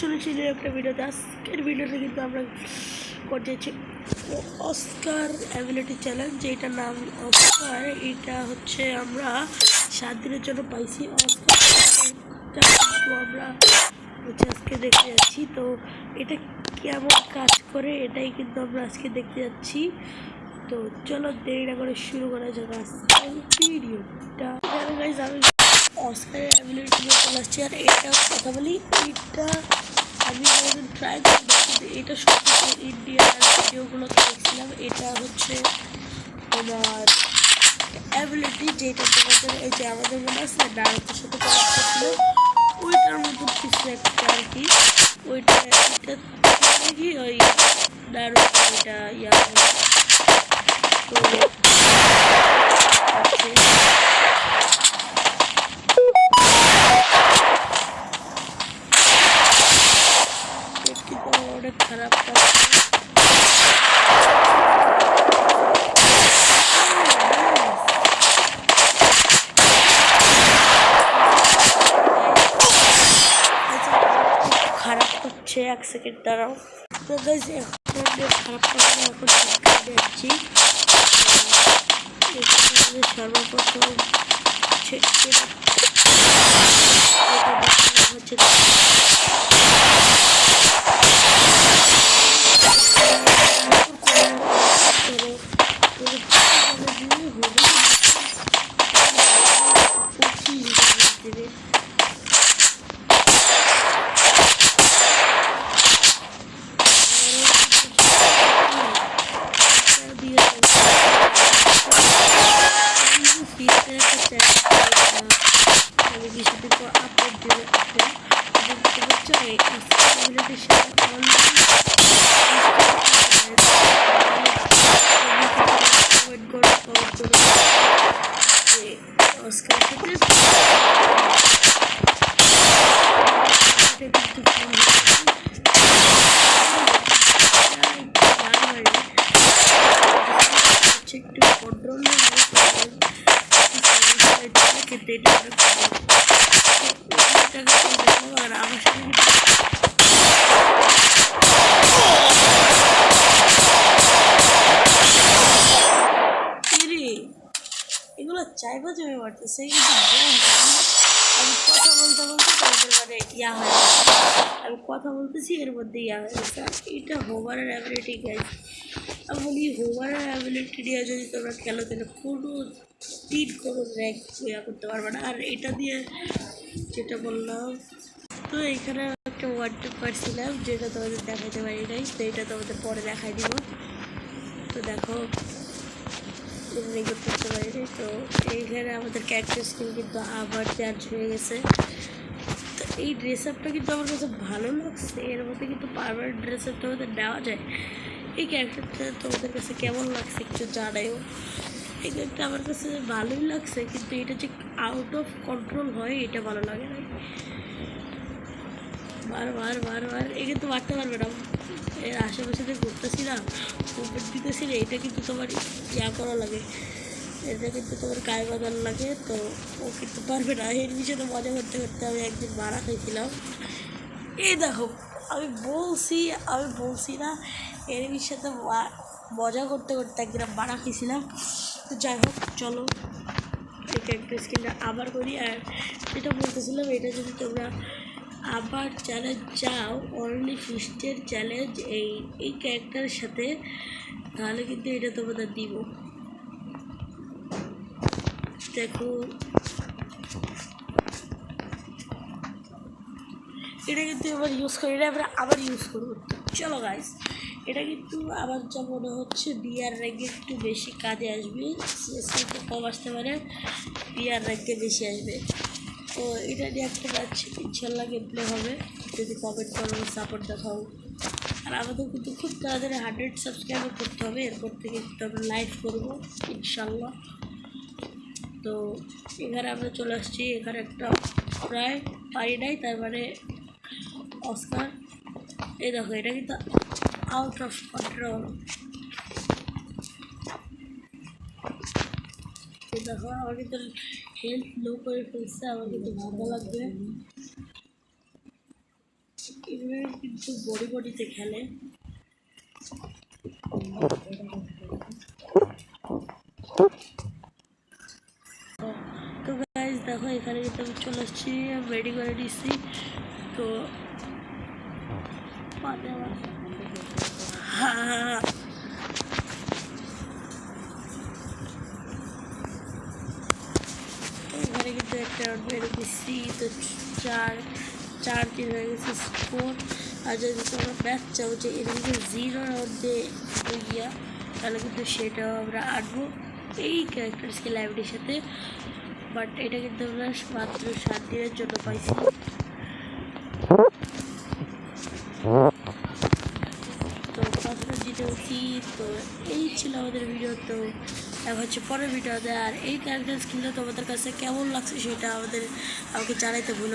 চলেছি একটা ভিডিওতে। আজকের ভিডিওতে কিন্তু আমরা করতে যাচ্ছি অস্কার অ্যাবিলিটি চ্যালেঞ্জ, যেটার নাম অস্কার। এটা হচ্ছে আমরা 7 দিনের জন্য পাইছি অস্কারটা, তো আমরা হচ্ছে আজকে দেখতে যাচ্ছি। তো এটা কেমন কাজ করে এটাই কিন্তু আমরা আজকে দেখতে যাচ্ছি। তো চলো দেরি না করে শুরু করা যাক আজকের ভিডিওটা। আমি অস্কার অ্যাবিলিটি নিয়ে চলে আসছি, আর এটা কথা বলি, এটা আমি কোনোদিন ট্রাই করবো, কিন্তু এটা সত্যি ইন্ডিয়ার ভিডিওগুলো দেখছিলাম। এটা হচ্ছে তোমার অ্যাবিলিটি, যেটা তোমাদের এই যে আমাদের মনে আছে নারকের সাথে করা ছিল, ওইটার মতো কিছু একটা আর কি। ওইটা এটা কি ওই নারক ওইটা ইয়া তো অনেক খারাপ খারাপ করছে। 1 সেকেন্ড দাঁড়াও। তো গাইস খারাপ করছে, এখন যাচ্ছি। সর্বপ্রথম হচ্ছে এগুলো চাইবো জমে পড়তেছে, কিন্তু আমি কথা বলতে বলতে তোমাদের মানে ইয়া হয়ে গেছে। আমি কথা বলতেছি এর মধ্যে ইয়া হয়ে গেছে। এটা হোভারের অ্যাবিলিটি গাইজ। আমি বলি হোভারের অ্যাবিলিটি দিয়ে যদি তোমরা খেলো তাহলে কোনো র্যাঙ্ক ইয়া করতে পারবে না। আর এটা দিয়ে যেটা বললাম, তো এইখানে একটা ওয়ার্ডটা পাচ্ছিলাম যেটা তোমাদের দেখাতে পারি নাই, তো এটা তোমাদের পরে দেখাই দিব। তো দেখো করতে পারিনি। তো এইখানে আমাদের ক্যারেক্টার স্কিন কিন্তু আবার চেঞ্জ হয়ে গেছে। তো এই ড্রেস আপটা কিন্তু আমার কাছে ভালো লাগছে। এর মধ্যে কিন্তু পারমানেন্ট ড্রেস আপটা আমাদের নেওয়া যায়। এই ক্যারেক্টারটা তোমাদের কাছে কেমন লাগছে একটু জানাইও। এই ক্যারেক্টারটা আমার কাছে ভালোই লাগছে, কিন্তু এটা যে আউট অফ কন্ট্রোল হয় এটা ভালো লাগে না। বারবার এ কিন্তু মারতে পারবে না। এর আশেপাশে দিয়ে ঘুরতেছি না, মুভমেন্ট দিতেছি না, এটা কিন্তু তোমার ইয়া করা লাগে, এটা কিন্তু তোমার গায়ে বাঁধানো লাগে। তো ও কিন্তু পারবে না। এর সাথে মজা করতে করতে আমি একদিন মারা খাইছিলাম। এই দেখো আমি বলছি না, এর সাথে মজা করতে করতে একদিন মারা খাইছিলাম। তো যাই হোক চলো এই ক্যারেক্টার স্কিনটা আবার করি। আর যেটা বলতেছিলাম, এটা যদি তোমরা আবার চ্যালেঞ্জ যাও, অনলি ফিস্টের চ্যালেঞ্জ এই ক্যারেক্টারের সাথে, তাহলে কিন্তু এটা তোমাদের দিব। দেখো এটা কিন্তু এবার ইউজ করি, এটা আমরা আবার ইউজ করবো। চলো গাইস, এটা কিন্তু আমার যা মনে হচ্ছে বিআর র্যাঙ্কে একটু বেশি কাজে আসবে, একটু কম আসতে পারে, বিআর র্যাঙ্কে বেশি আসবে। তো এটা নিয়ে একটা ম্যাচ ইনশাল্লাহ গেম প্লে হবে, যদি কমেন্ট করো, সাপোর্ট দেখাও। আর আমাদের কিন্তু খুব তাড়াতাড়ি 100 সাবস্ক্রাইবার করতে হবে, এরপর থেকে কিন্তু আমরা লাইভ করবো ইনশাল্লাহ। তো এখানে আমরা চলে আসছি, এখানে একটা প্রায় পারি নাই, তার মানে অস্কার। এই দেখো এটা কিন্তু আউট অফ কন্ট্রোল। দেখো আমার কিন্তু হেলথ লো করে ফেলছে, আমার কিন্তু ভালো লাগবে। এগুলো কিন্তু বডি বডিতে খেলে। তো গাইজ দেখো এখানে কিন্তু আমি চলে আসছি, রেডি করে দিচ্ছি। তো হ্যাঁ, এখানে কিন্তু একটা বের দিচ্ছি। তো চার চার দিন হয়ে গেছে স্কোর। আর যদি তোমরা ম্যাচ চাও যে এদিকে 0 রাউন্ডে গিয়া, তাহলে কিন্তু সেটাও আমরা আনবো এই ক্যারেক্টার স্কিল লাইব্রেরির সাথে। বাট এটা কিন্তু আমরা মাত্র 7 দিনের জন্য পাইছি। তো কতটা জিতে উচিত। তো এই ছিল আমাদের ভিডিও। তো দেখা হচ্ছে পরের ভিডিওতে। আর এই ক্যারেক্টার স্কিলটা তোমাদের কাছে কেমন লাগছে সেটা আমাকে জানাইতে ভুলো।